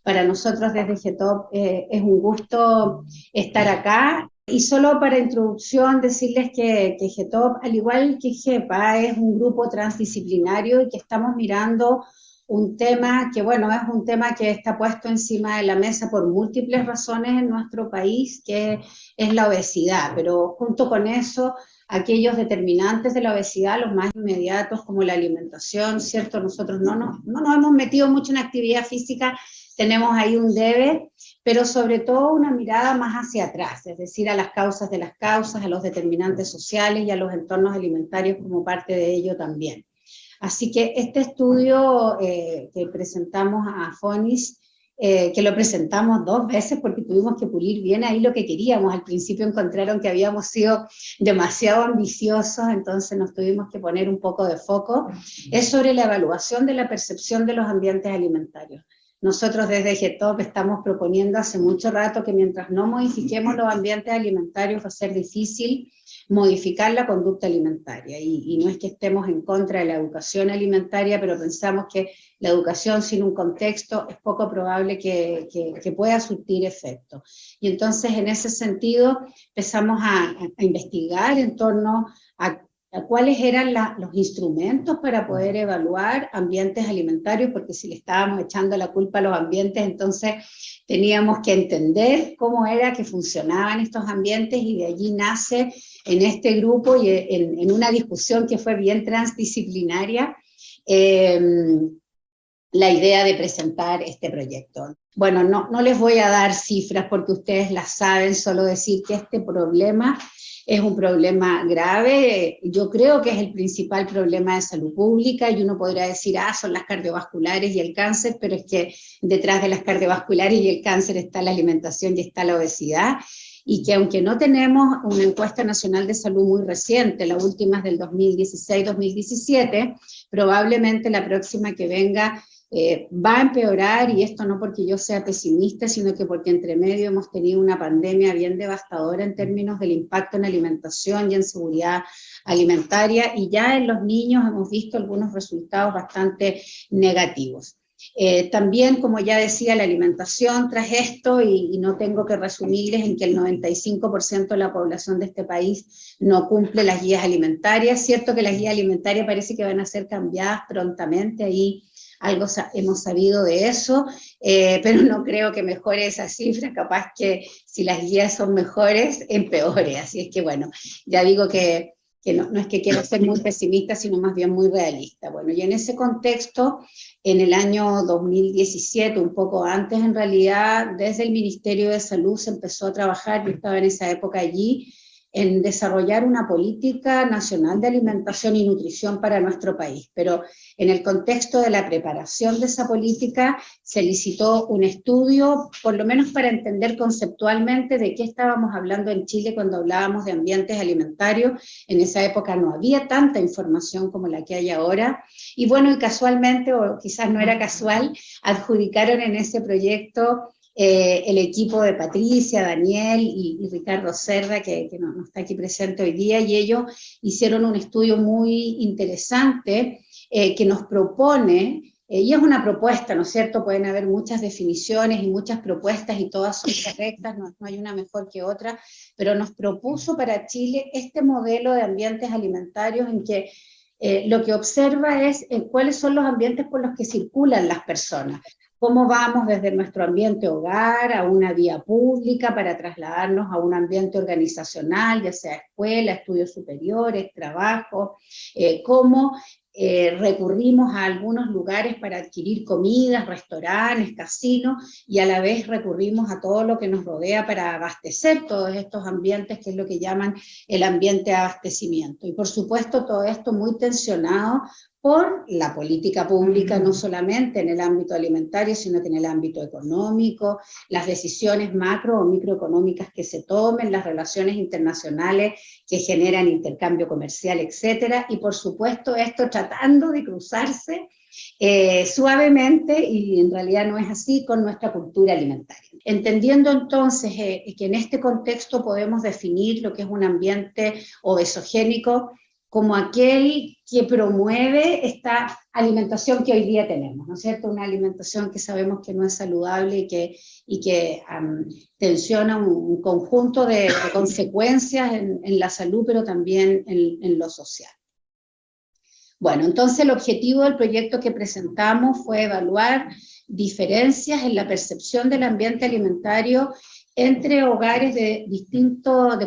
Para nosotros desde GETOP es un gusto estar acá. Y solo para introducción decirles que GETOP, al igual que GEPA, es un grupo transdisciplinario y que estamos mirando un tema que, bueno, es un tema que está puesto encima de la mesa por múltiples razones en nuestro país, que es la obesidad. Pero junto con eso, aquellos determinantes de la obesidad, los más inmediatos como la alimentación, ¿cierto? Nosotros no nos hemos metido mucho en actividad física, tenemos ahí un debe, pero sobre todo una mirada más hacia atrás, es decir, a las causas de las causas, a los determinantes sociales y a los entornos alimentarios como parte de ello también. Así que este estudio que presentamos a FONIS, que lo presentamos 2 veces porque tuvimos que pulir bien ahí lo que queríamos. Al principio encontraron que habíamos sido demasiado ambiciosos, entonces nos tuvimos que poner un poco de foco. Es sobre la evaluación de la percepción de los ambientes alimentarios. Nosotros desde GETOP estamos proponiendo hace mucho rato que mientras no modifiquemos los ambientes alimentarios va a ser difícil modificar la conducta alimentaria. Y no es que estemos en contra de la educación alimentaria, pero pensamos que la educación sin un contexto es poco probable que pueda surtir efecto. Y entonces en ese sentido empezamos a investigar en torno a cuáles eran los instrumentos para poder evaluar ambientes alimentarios, porque si le estábamos echando la culpa a los ambientes, entonces teníamos que entender cómo era que funcionaban estos ambientes, y de allí nace en este grupo y en una discusión que fue bien transdisciplinaria, la idea de presentar este proyecto. Bueno, no les voy a dar cifras porque ustedes las saben, solo decir que este problema es un problema grave. Yo creo que es el principal problema de salud pública, y uno podrá decir, son las cardiovasculares y el cáncer, pero es que detrás de las cardiovasculares y el cáncer está la alimentación y está la obesidad, y que aunque no tenemos una encuesta nacional de salud muy reciente, la última es del 2016-2017, probablemente la próxima que venga va a empeorar, y esto no porque yo sea pesimista, sino que porque entre medio hemos tenido una pandemia bien devastadora en términos del impacto en alimentación y en seguridad alimentaria, y ya en los niños hemos visto algunos resultados bastante negativos. También, como ya decía, la alimentación tras esto, y no tengo que resumirles en que el 95% de la población de este país no cumple las guías alimentarias. Cierto que las guías alimentarias parece que van a ser cambiadas prontamente, ahí algo hemos sabido de eso, pero no creo que mejore esa cifra, capaz que si las guías son mejores, empeore. Así es que bueno, ya digo que no es que quiero ser muy pesimista, sino más bien muy realista. Bueno, y en ese contexto, en el año 2017, un poco antes en realidad, desde el Ministerio de Salud se empezó a trabajar, yo estaba en esa época allí, en desarrollar una política nacional de alimentación y nutrición para nuestro país. Pero en el contexto de la preparación de esa política se licitó un estudio, por lo menos para entender conceptualmente de qué estábamos hablando en Chile cuando hablábamos de ambientes alimentarios. En esa época no había tanta información como la que hay ahora, y bueno, y casualmente, o quizás no era casual, adjudicaron en ese proyecto el equipo de Patricia, Daniel y Ricardo Cerda, que no está aquí presente hoy día, y ellos hicieron un estudio muy interesante que nos propone, y es una propuesta, ¿no es cierto? Pueden haber muchas definiciones y muchas propuestas y todas son correctas, no hay una mejor que otra, pero nos propuso para Chile este modelo de ambientes alimentarios en que lo que observa es cuáles son los ambientes por los que circulan las personas. Cómo vamos desde nuestro ambiente hogar a una vía pública para trasladarnos a un ambiente organizacional, ya sea escuela, estudios superiores, trabajo, cómo recurrimos a algunos lugares para adquirir comidas, restaurantes, casinos, y a la vez recurrimos a todo lo que nos rodea para abastecer todos estos ambientes, que es lo que llaman el ambiente de abastecimiento. Y por supuesto todo esto muy tensionado por la política pública, no solamente en el ámbito alimentario, sino que en el ámbito económico, las decisiones macro o microeconómicas que se tomen, las relaciones internacionales que generan intercambio comercial, etcétera, y por supuesto esto tratando de cruzarse suavemente, y en realidad no es así, con nuestra cultura alimentaria. Entendiendo entonces que en este contexto podemos definir lo que es un ambiente obesogénico, como aquel que promueve esta alimentación que hoy día tenemos, ¿no es cierto? Una alimentación que sabemos que no es saludable y que tensiona un conjunto de consecuencias en la salud, pero también en lo social. Bueno, entonces el objetivo del proyecto que presentamos fue evaluar diferencias en la percepción del ambiente alimentario entre hogares de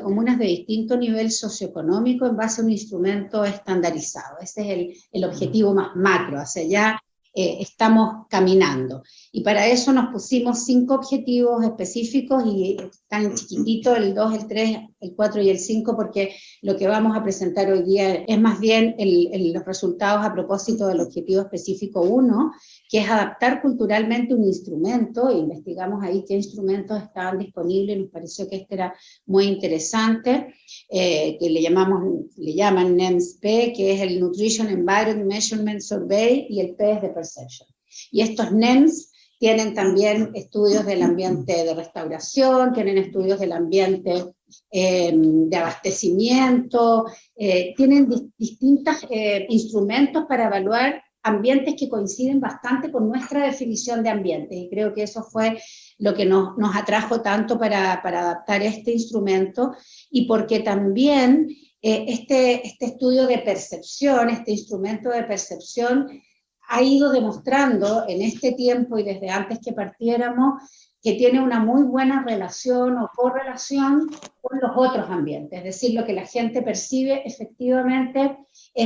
comunas de distinto nivel socioeconómico en base a un instrumento estandarizado. Ese es el objetivo más macro, hacia allá estamos caminando. Y para eso nos pusimos 5 objetivos específicos y están chiquititos, el 2, el 3, el 4 y el 5, porque lo que vamos a presentar hoy día es más bien los resultados a propósito del objetivo específico 1, que es adaptar culturalmente un instrumento. Investigamos ahí qué instrumentos estaban disponibles, nos pareció que este era muy interesante, que le llaman NEMS-P, que es el Nutrition Environment Measurement Survey, y el P es de Perception. Y estos NEMS tienen también estudios del ambiente de restauración, tienen estudios del ambiente de abastecimiento, tienen distintos instrumentos para evaluar ambientes que coinciden bastante con nuestra definición de ambiente, y creo que eso fue lo que nos atrajo tanto para adaptar este instrumento, y porque también este estudio de percepción, este instrumento de percepción, ha ido demostrando en este tiempo y desde antes que partiéramos que tiene una muy buena relación o correlación con los otros ambientes, es decir, lo que la gente percibe efectivamente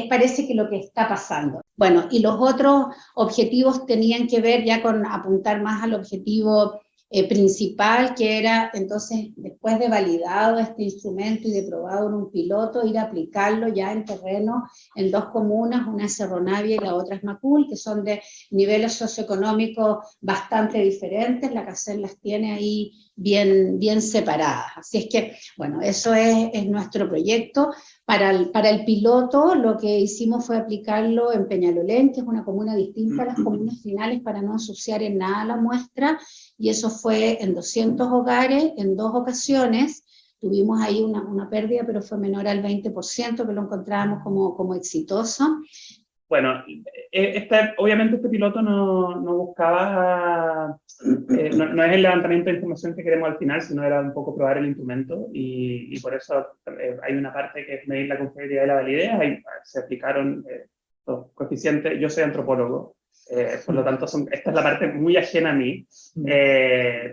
parece que lo que está pasando. Bueno, y los otros objetivos tenían que ver ya con apuntar más al objetivo principal, que era entonces, después de validado este instrumento y de probado en un piloto, ir a aplicarlo ya en terreno en 2 comunas, una es Cerro Navia y la otra es Macul, que son de niveles socioeconómicos bastante diferentes. La CACEN las tiene ahí bien separadas. Así es que, bueno, eso es nuestro proyecto. Para el piloto lo que hicimos fue aplicarlo en Peñalolén, que es una comuna distinta a las comunas finales, para no ensuciar en nada la muestra, y eso fue en 200 hogares, en 2 ocasiones. Tuvimos ahí una pérdida, pero fue menor al 20%, que lo encontrábamos como exitoso. Bueno, obviamente este piloto no buscaba, no es el levantamiento de información que queremos al final, sino era un poco probar el instrumento, y por eso hay una parte que es medir la confiabilidad de la validez. Ahí se aplicaron los coeficientes. Yo soy antropólogo, por lo tanto esta es la parte muy ajena a mí,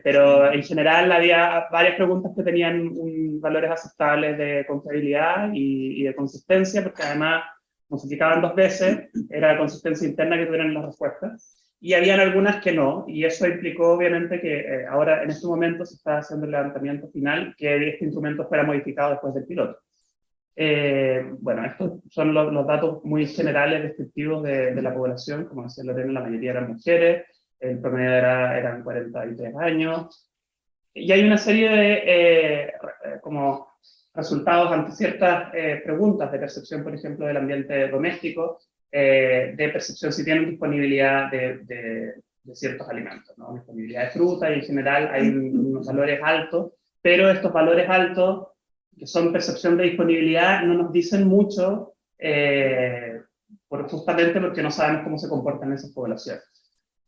pero en general había varias preguntas que tenían valores aceptables de confiabilidad y de consistencia, porque además nos aplicaban 2 veces, era la consistencia interna que tuvieran las respuestas, y habían algunas que no, y eso implicó obviamente que ahora en este momento se está haciendo el levantamiento final, que este instrumento fuera modificado después del piloto. Bueno, estos son los datos muy generales descriptivos de la población. Como decía Lorena, la mayoría eran mujeres, el promedio eran 43 años, y hay una serie de como resultados ante ciertas preguntas de percepción, por ejemplo, del ambiente doméstico, de percepción si tienen disponibilidad de ciertos alimentos, ¿no? Disponibilidad de fruta, y en general hay unos valores altos, pero estos valores altos, que son percepción de disponibilidad, no nos dicen mucho, justamente porque no sabemos cómo se comportan esas poblaciones.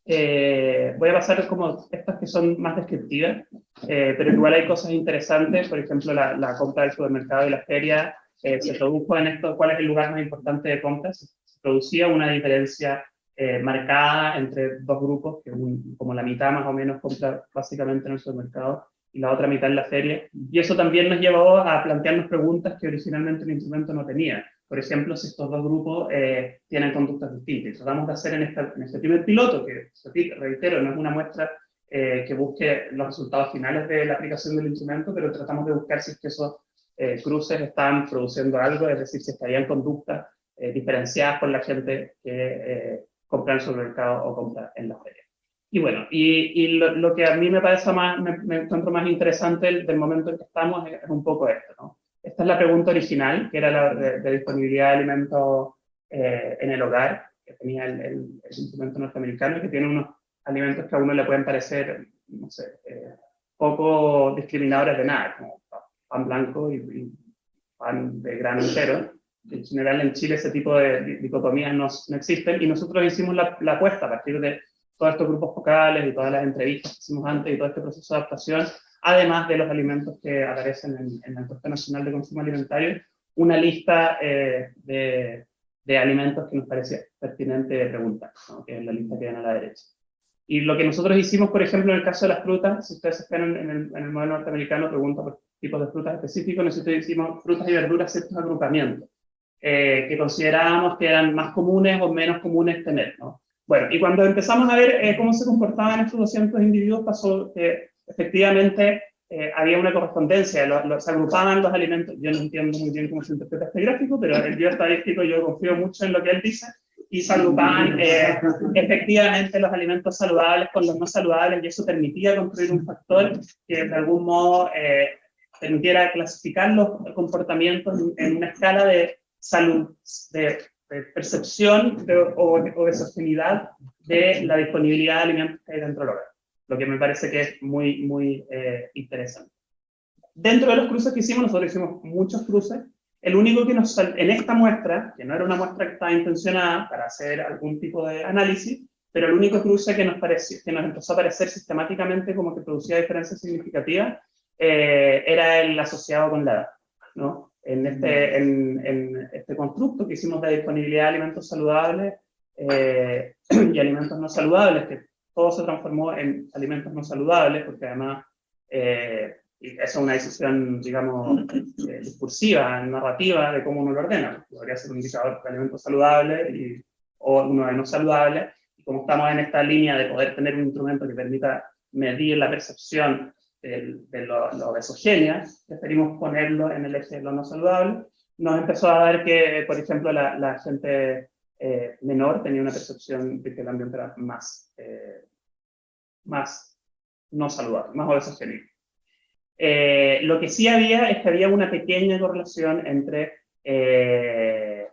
Voy a pasar como estas que son más descriptivas, pero igual hay cosas interesantes. Por ejemplo, la compra del supermercado y la feria se produjo en esto. ¿Cuál es el lugar más importante de compras? Se producía una diferencia marcada entre 2 grupos, que como la mitad más o menos compra básicamente en el supermercado y la otra mitad en la feria, y eso también nos llevó a plantearnos preguntas que originalmente el instrumento no tenía. Por ejemplo, si estos 2 grupos tienen conductas distintas. Y tratamos de hacer en este primer piloto, que, reitero, no es una muestra que busque los resultados finales de la aplicación del instrumento, pero tratamos de buscar si es que esos cruces están produciendo algo, es decir, si estarían conductas diferenciadas por la gente que compra en el supermercado o compra en la feria. Y bueno, lo que a mí me parece me encuentro más interesante del momento en que estamos es un poco esto, ¿no? Esta es la pregunta original, que era la de disponibilidad de alimentos en el hogar, que tenía el instrumento norteamericano, que tiene unos alimentos que a uno le pueden parecer, no sé, poco discriminadores de nada, como pan blanco y pan de grano entero, en general en Chile ese tipo de dicotomías no existen, y nosotros hicimos la apuesta a partir de todos estos grupos focales y todas las entrevistas que hicimos antes y todo este proceso de adaptación, además de los alimentos que aparecen en la Encuesta Nacional de Consumo Alimentario, una lista de alimentos que nos parecía pertinente preguntar, ¿no? Que es la lista que ven a la derecha. Y lo que nosotros hicimos, por ejemplo, en el caso de las frutas, si ustedes esperan en el modelo norteamericano, pregunta por tipos de frutas específicos, nosotros hicimos frutas y verduras, ciertos agrupamientos, que considerábamos que eran más comunes o menos comunes tener, ¿no? Bueno, y cuando empezamos a ver cómo se comportaban estos 200 individuos, pasó que efectivamente había una correspondencia, se agrupaban los alimentos. Yo no entiendo muy bien cómo se interpreta este gráfico, pero el bioestadístico yo confío mucho en lo que él dice, y se agrupaban efectivamente los alimentos saludables con los no saludables, y eso permitía construir un factor que de algún modo permitiera clasificar los comportamientos en una escala de salud, de percepción o de sostenibilidad de la disponibilidad de alimentos que hay dentro del hogar, lo que me parece que es muy, muy interesante. Dentro de los cruces que hicimos, nosotros hicimos muchos cruces. El único que en esta muestra, que no era una muestra que estaba intencionada para hacer algún tipo de análisis, pero el único cruce que nos empezó a parecer sistemáticamente como que producía diferencias significativas, era el asociado con la edad, ¿no? En este constructo que hicimos de disponibilidad de alimentos saludables y alimentos no saludables, que todo se transformó en alimentos no saludables, porque además y esa es una decisión, digamos, discursiva, narrativa de cómo uno lo ordena. Podría ser un indicador de alimentos saludables o uno de no saludables, y como estamos en esta línea de poder tener un instrumento que permita medir la percepción de lo obesogenia, preferimos ponerlo en el eje de lo no saludable. Nos empezó a dar que, por ejemplo, la gente menor tenía una percepción de que el ambiente era más no saludable, más obesogénico. Lo que sí había es que había una pequeña correlación entre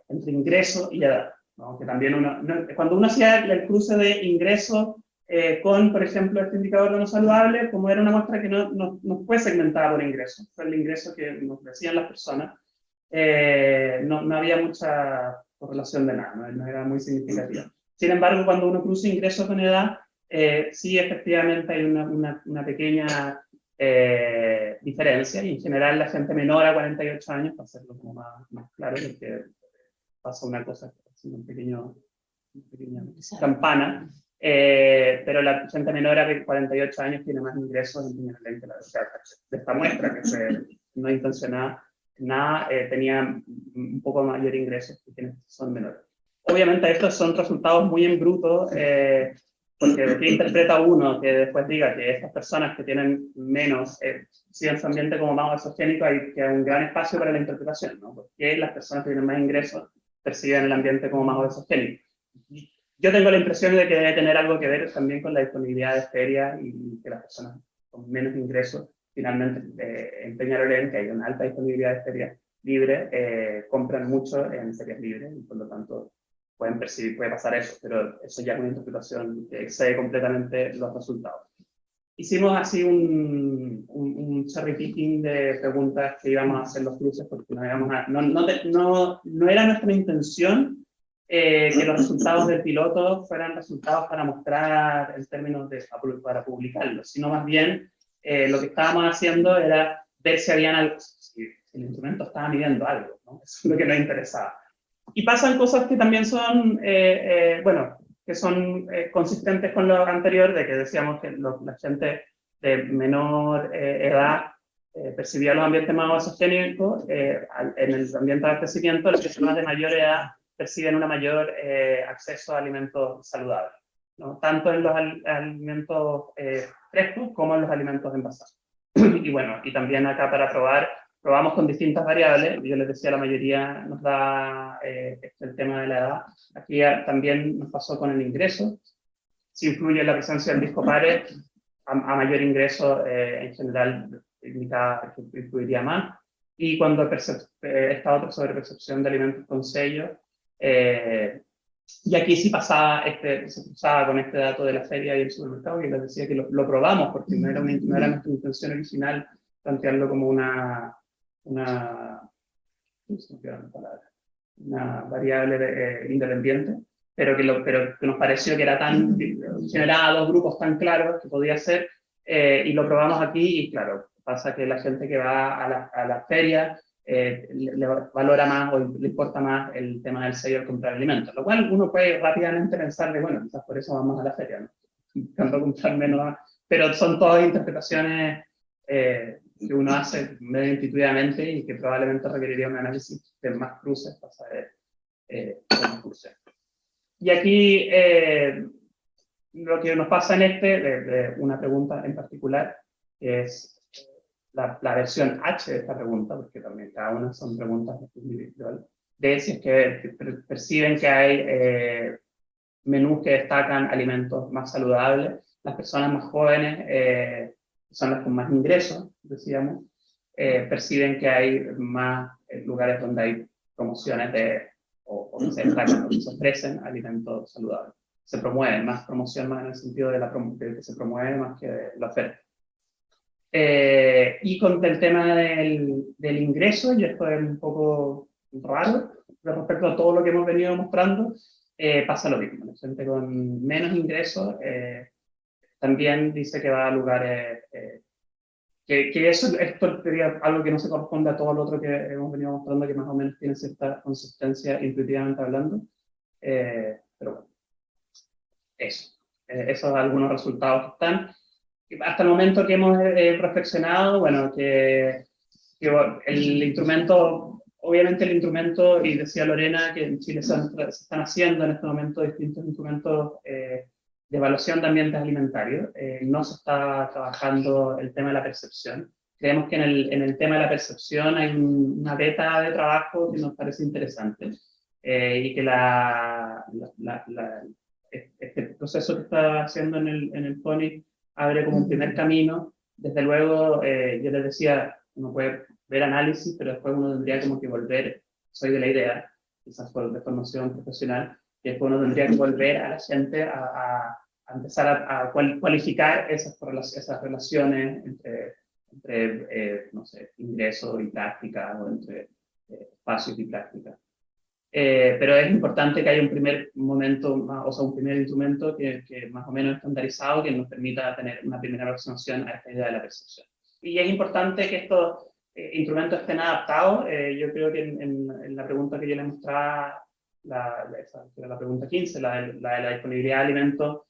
ingreso y edad, ¿no? Que también cuando uno hacía el cruce de ingreso con, por ejemplo, este indicador de no saludable, como era una muestra que no fue segmentada por ingreso, fue el ingreso que nos decían las personas, no había mucha correlación de nada, no era muy significativa. Sin embargo, cuando uno cruza ingreso con edad, sí efectivamente hay una pequeña diferencia, y en general la gente menor a 48 años, para hacerlo como más claro, porque pasa una cosa, una pequeña campana, pero la gente menor a 48 años tiene más ingresos en general que la de esta muestra, que fue no intencionada, tenía un poco mayor ingresos que quienes son menores. Obviamente estos son resultados muy en bruto, porque ¿de qué interpreta uno que después diga que estas personas que tienen menos, si en su ambiente como más obesogénico, hay que un gran espacio para la interpretación, ¿no? Porque las personas que tienen más ingresos perciben el ambiente como más obesogénico. Yo tengo la impresión de que debe tener algo que ver también con la disponibilidad de ferias, y que las personas con menos ingresos finalmente en Peñalolén, que hay una alta disponibilidad de ferias libres, compran mucho en ferias libres, y por lo tanto puede pasar eso, pero eso ya es una interpretación que excede completamente los resultados. Hicimos así un cherry picking de preguntas que íbamos a hacer los cruces, porque no era nuestra intención que los resultados del piloto fueran resultados para mostrar en términos para publicarlos, sino más bien lo que estábamos haciendo era ver si habían algo, si el instrumento estaba midiendo algo, ¿no? Eso es lo que nos interesaba. Y pasan cosas que también son, que son consistentes con lo anterior, de que decíamos que la gente de menor edad percibía los ambientes más obesogénicos. En el ambiente de crecimiento, las personas de mayor edad perciben un mayor acceso a alimentos saludables, ¿no? Tanto en los alimentos frescos como en los alimentos envasados. Y bueno, y también acá para probamos con distintas variables. Yo les decía, la mayoría nos da el tema de la edad. Aquí también nos pasó con el ingreso. Si influye la presencia del disco PARE, a mayor ingreso, en general, influiría más. Y cuando esta otra sobrepercepción de alimentos con sello, y aquí sí se cruzaba con este dato de la feria y el supermercado, y les decía que lo probamos, porque no era nuestra intención original plantearlo como una variable independiente, pero que nos pareció que era tan, generaba dos grupos tan claros que podía ser, y lo probamos aquí, y claro, pasa que la gente que va a la feria le valora más o le importa más el tema del sello al comprar alimentos, lo cual uno puede rápidamente pensar de, bueno, quizás por eso vamos a la feria, ¿no? Intentando comprar menos, pero son todas interpretaciones que uno hace medio intuitivamente y que probablemente requeriría un análisis de más cruces para saber cómo cruces. Y aquí lo que nos pasa en de una pregunta en particular, que es la versión H de esta pregunta, porque también cada una son preguntas individuales, de si es que perciben que hay menús que destacan alimentos más saludables. Las personas más jóvenes, son las con más ingresos, decíamos, perciben que hay más lugares donde hay promociones o que se destacan, o que se ofrecen alimentos saludables. Se promueve más promoción, más en el sentido de que se promueve más que de la oferta. Y con el tema del ingreso, y esto es un poco raro, respecto a todo lo que hemos venido mostrando, pasa lo mismo. La gente con menos ingresos también dice que va a lugares que esto sería algo que no se corresponde a todo lo otro que hemos venido mostrando, que más o menos tiene cierta consistencia intuitivamente hablando. Pero bueno, esos son algunos resultados que están. Hasta el momento que hemos reflexionado, bueno, que el instrumento, obviamente el instrumento, y decía Lorena que en Chile se están haciendo en este momento distintos instrumentos de evaluación de ambientes alimentarios. No se está trabajando el tema de la percepción. Creemos que en el tema de la percepción hay una beta de trabajo que nos parece interesante, y que este proceso que está haciendo en el PONI abre como un primer camino. Desde luego, yo les decía, uno puede ver análisis, pero después uno tendría como que volver, soy de la idea, quizás por de formación profesional, y después uno tendría que volver a la gente a empezar a cualificar esas relaciones entre no sé, ingresos y práctica, o entre espacios y práctica. Pero es importante que haya un primer momento, o sea, un primer instrumento que más o menos estandarizado, que nos permita tener una primera aproximación a esta idea de la percepción. Y es importante que estos instrumentos estén adaptados. Yo creo que en la pregunta que yo les mostraba, la pregunta 15, la de la disponibilidad de alimentos,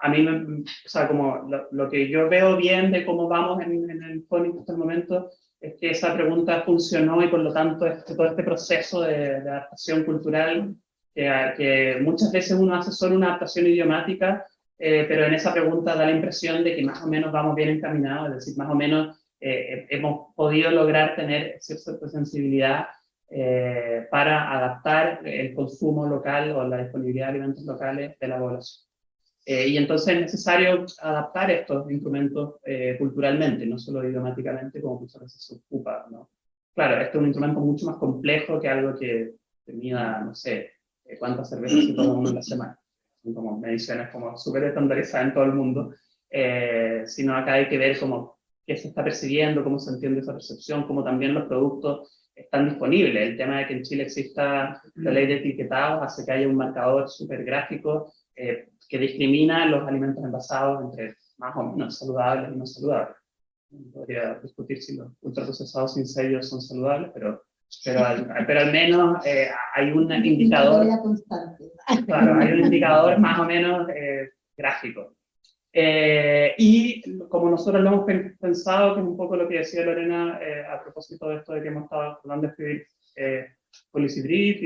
a mí, o sea, como lo que yo veo bien de cómo vamos en el PONI hasta el momento, es que esa pregunta funcionó, y por lo tanto todo este proceso de adaptación cultural, que muchas veces uno hace solo una adaptación idiomática, pero en esa pregunta da la impresión de que más o menos vamos bien encaminados, es decir, más o menos hemos podido lograr tener cierta sensibilidad para adaptar el consumo local o la disponibilidad de alimentos locales de la población. Y entonces es necesario adaptar estos instrumentos culturalmente, no solo idiomáticamente, como muchas veces se ocupa, ¿no? Claro, este es un instrumento mucho más complejo que algo que mida, no sé, cuántas cervezas se toma uno en la semana. Son como mediciones como súper estandarizadas en todo el mundo, sino acá hay que ver cómo qué se está percibiendo, cómo se entiende esa percepción, cómo también los productos están disponibles. El tema de que en Chile exista la ley de etiquetado hace que haya un marcador súper gráfico que discrimina los alimentos envasados entre más o menos saludables y no saludables. Podría discutir si los ultraprocesados sin sellos son saludables, pero al menos hay un indicador. Claro, hay un indicador más o menos gráfico. Y como nosotros lo hemos pensado, que es un poco lo que decía Lorena a propósito de esto de que hemos estado hablando de escribir Policy Brief,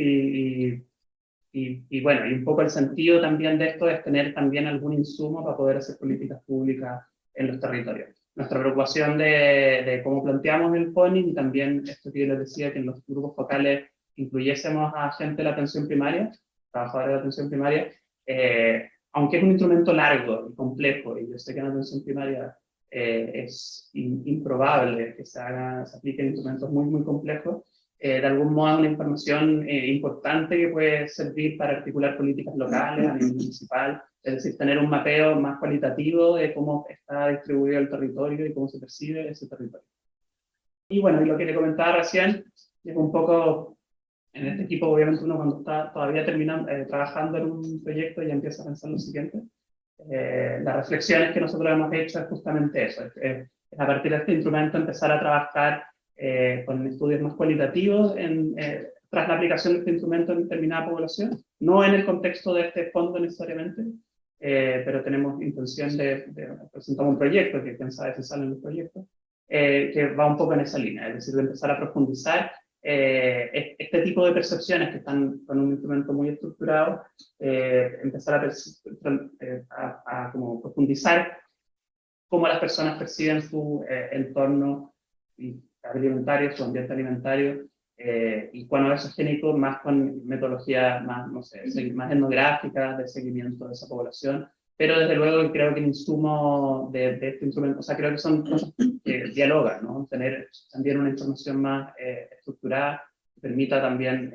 y bueno, y un poco el sentido también de esto es tener también algún insumo para poder hacer políticas públicas en los territorios. Nuestra preocupación de cómo planteamos el PONI, y también esto que yo les decía, que en los grupos focales incluyésemos a gente de la atención primaria, trabajadores de la atención primaria, aunque es un instrumento largo y complejo, y yo sé que en la atención primaria es improbable que se apliquen instrumentos muy, muy complejos, de algún modo una información importante que puede servir para articular políticas locales a nivel municipal, es decir, tener un mapeo más cualitativo de cómo está distribuido el territorio y cómo se percibe ese territorio. Y bueno, y lo que le comentaba recién es un poco En este equipo, obviamente, uno cuando está todavía trabajando en un proyecto ya empieza a pensar lo siguiente. Las reflexiones que nosotros hemos hecho es justamente eso, es a partir de este instrumento empezar a trabajar con estudios más cualitativos tras la aplicación de este instrumento en determinada población, no en el contexto de este fondo necesariamente, pero tenemos intención de presentar un proyecto, que quién sabe si sale en el proyecto, que va un poco en esa línea, es decir, de empezar a profundizar este tipo de percepciones que están con un instrumento muy estructurado, empezar a como profundizar cómo las personas perciben su entorno alimentario, su ambiente alimentario, y cuando eso es génico, más con metodologías más, no sé, más etnográficas de seguimiento de esa población, pero desde luego creo que el insumo de este instrumento, o sea, creo que son cosas que dialogan, ¿no? Tener también una información más estructurada, que permita también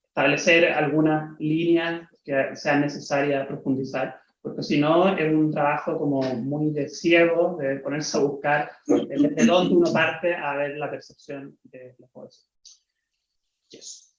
establecer algunas líneas que sean necesarias profundizar, porque si no es un trabajo como muy de ciego, de ponerse a buscar desde dónde uno parte a ver la percepción de la población. Yes.